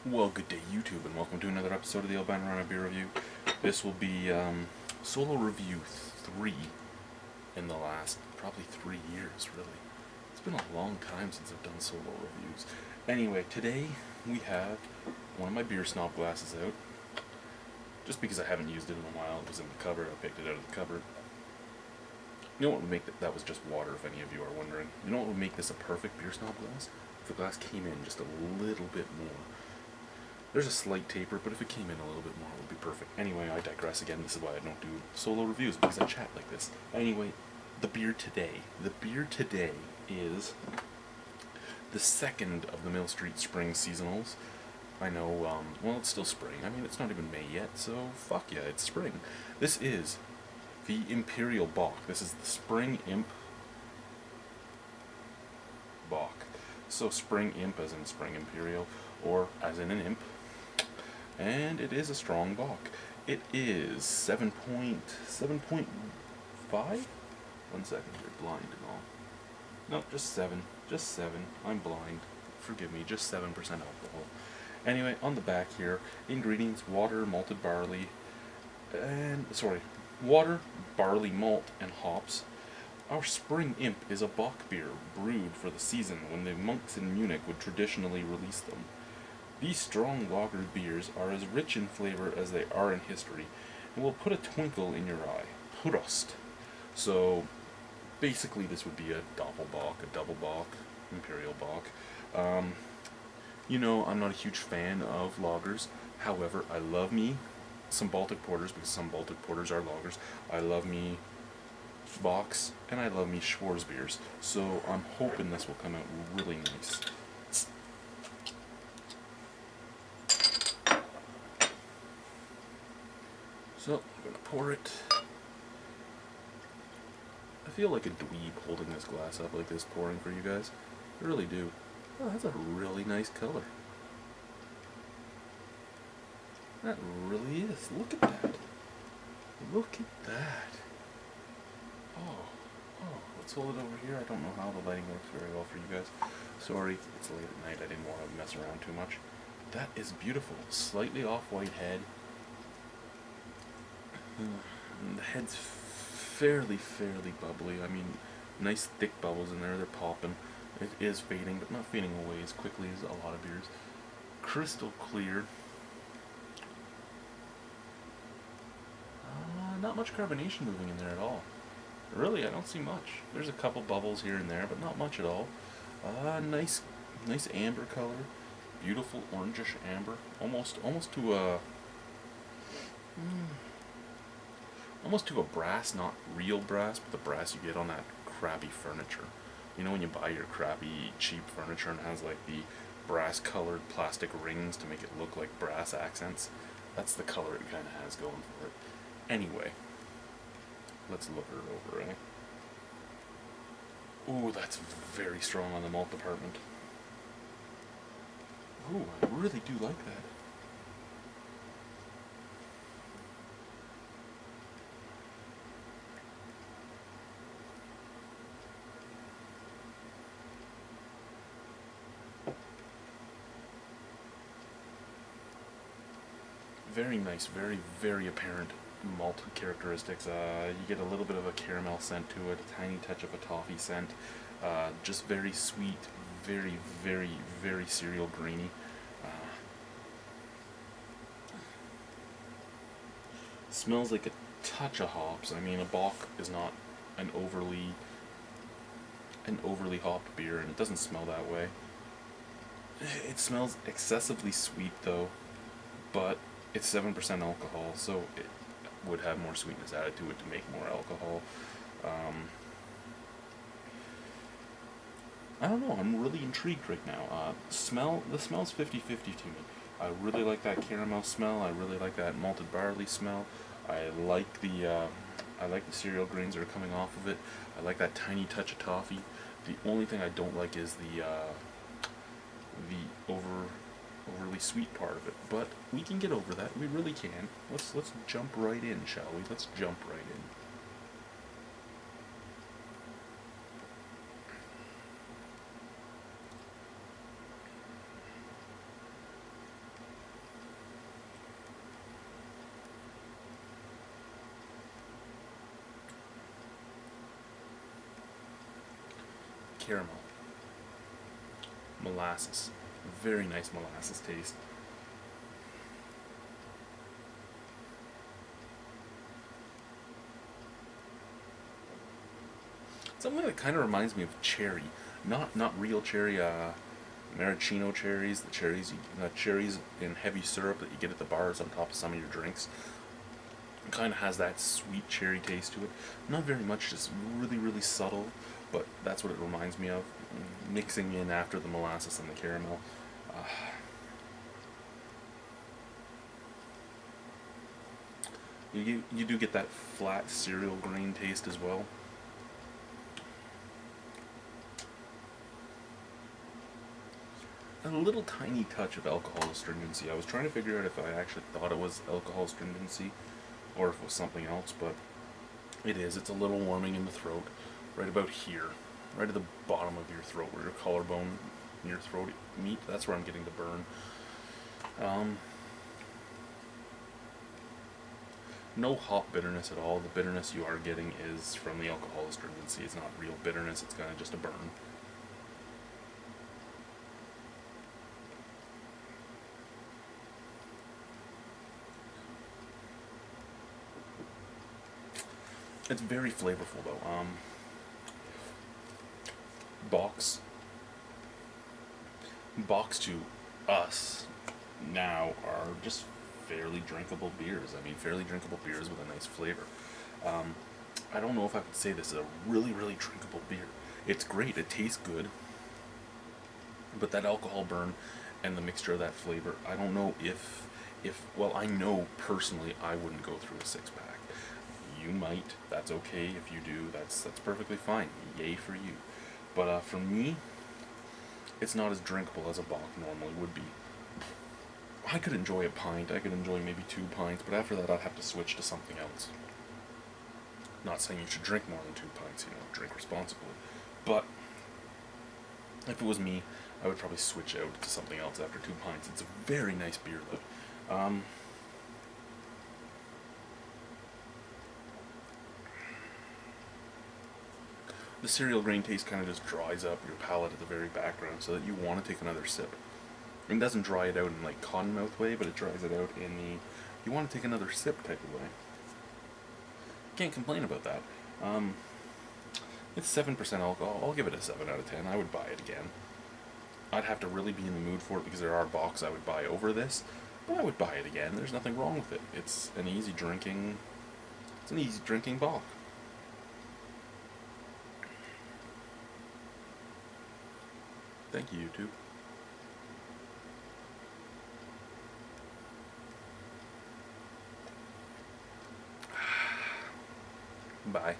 Well, good day YouTube, and welcome to another episode of the Albino Rhino beer review. This will be solo review 3 in the last probably 3 years, really. It's been a long time since I've done solo reviews. Anyway, today we have one of my beer snob glasses out. Just because I haven't used it in a while, it was in the cupboard, I picked it out of the cupboard. You know what would make that was just water, if any of you are wondering. You know what would make this a perfect beer snob glass? If the glass came in just a little bit more. There's a slight taper, but if it came in a little bit more, it would be perfect. Anyway, I digress again. This is why I don't do solo reviews, because I chat like this. Anyway, the beer today. The beer today is the second of the Mill Street Spring Seasonals. I know, well, it's still spring. I mean, it's not even May yet, so fuck yeah, it's spring. This is the Imperial Bock. This is the Spring Imp Bock. So Spring Imp as in Spring Imperial, or as in an imp. And it is a strong Bock. It is 7.5? 1 second, you're blind and all. No, just 7. Just 7. I'm blind. Forgive me, just 7% alcohol. Anyway, on the back here, ingredients: water, malted barley, water, barley, malt, and hops. Our Spring Imp is a Bock beer brewed for the season when the monks in Munich would traditionally release them. These strong lager beers are as rich in flavor as they are in history, and will put a twinkle in your eye. Prost. So, basically this would be a Doppelbock, a double Bock, Imperial Bock. You know, I'm not a huge fan of lagers. However, I love me some Baltic porters, because some Baltic porters are lagers. I love me Bocks, and I love me Schwarzbiers. So I'm hoping this will come out really nice. So, I'm going to pour it. I feel like a dweeb holding this glass up like this, pouring for you guys. I really do. Oh, that's a really nice color. That really is. Look at that. Look at that. Oh, let's hold it over here. I don't know how the lighting works very well for you guys. Sorry, it's late at night. I didn't want to mess around too much. That is beautiful. Slightly off-white head. And the head's fairly bubbly. I mean, nice thick bubbles in there. They're popping. It is fading, but not fading away as quickly as a lot of beers. Crystal clear. Not much carbonation moving in there at all. Really, I don't see much. There's a couple bubbles here and there, but not much at all. Nice amber color. Beautiful orangish amber. Almost to a... almost to a brass, not real brass, but the brass you get on that crappy furniture. You know when you buy your crappy, cheap furniture and it has like the brass-colored plastic rings to make it look like brass accents? That's the color it kind of has going for it. Anyway, let's look her over, eh? Ooh, that's very strong on the malt department. Ooh, I really do like that. Very nice, very apparent malt characteristics. You get a little bit of a caramel scent to it, a tiny touch of a toffee scent. Just very sweet, very cereal grainy. Smells like a touch of hops. I mean, a Bock is not an overly hopped beer, and it doesn't smell that way. It smells excessively sweet though, but it's 7% alcohol, so it would have more sweetness added to it to make more alcohol. I don't know, I'm really intrigued right now. The smell's 50-50 to me. I really like that caramel smell, I really like that malted barley smell. I like the cereal grains that are coming off of it. I like that tiny touch of toffee. The only thing I don't like is the overly sweet part of it, but we can get over that. We really can. Let's jump right in, shall we? Let's jump right in. caramel. Molasses. Very nice molasses taste. Something that kind of reminds me of cherry. Not real cherry, maraschino cherries, the cherries in heavy syrup that you get at the bars on top of some of your drinks. It kind of has that sweet cherry taste to it. Not very much, just really, really subtle, but that's what it reminds me of. Mixing in after the molasses and the caramel. You do get that flat cereal grain taste as well. A little tiny touch of alcohol astringency. I was trying to figure out if I actually thought it was alcohol astringency or if it was something else, but it is. It's a little warming in the throat, right about here, right at the bottom of your throat where your collarbone and your throat meet. That's where I'm getting the burn. No hop bitterness at all. The bitterness you are getting is from the alcohol astringency. It's not real bitterness. It's kind of just a burn. It's very flavorful though. Box to us now are just fairly drinkable beers. I mean, fairly drinkable beers with a nice flavor. I don't know if I could say this is a really, really drinkable beer. It's great. It tastes good. But that alcohol burn and the mixture of that flavor, I don't know if well, I know personally I wouldn't go through a 6-pack. You might. That's okay if you do. That's perfectly fine. Yay for you. But for me, it's not as drinkable as a Bock normally would be. I could enjoy a pint. I could enjoy maybe 2 pints, but after that I'd have to switch to something else. Not saying you should drink more than 2 pints, drink responsibly. But if it was me, I would probably switch out to something else after 2 pints. It's a very nice beer though. The cereal grain taste kind of just dries up your palate at the very background so that you want to take another sip. It doesn't dry it out in like cottonmouth way, but it dries it out in the you want to take another sip type of way. Can't complain about that. It's 7% alcohol. I'll give it a 7 out of 10. I would buy it again. I'd have to really be in the mood for it because there are Bocks I would buy over this, but I would buy it again. There's nothing wrong with it. It's an easy drinking Bock. Thank you, YouTube. Bye.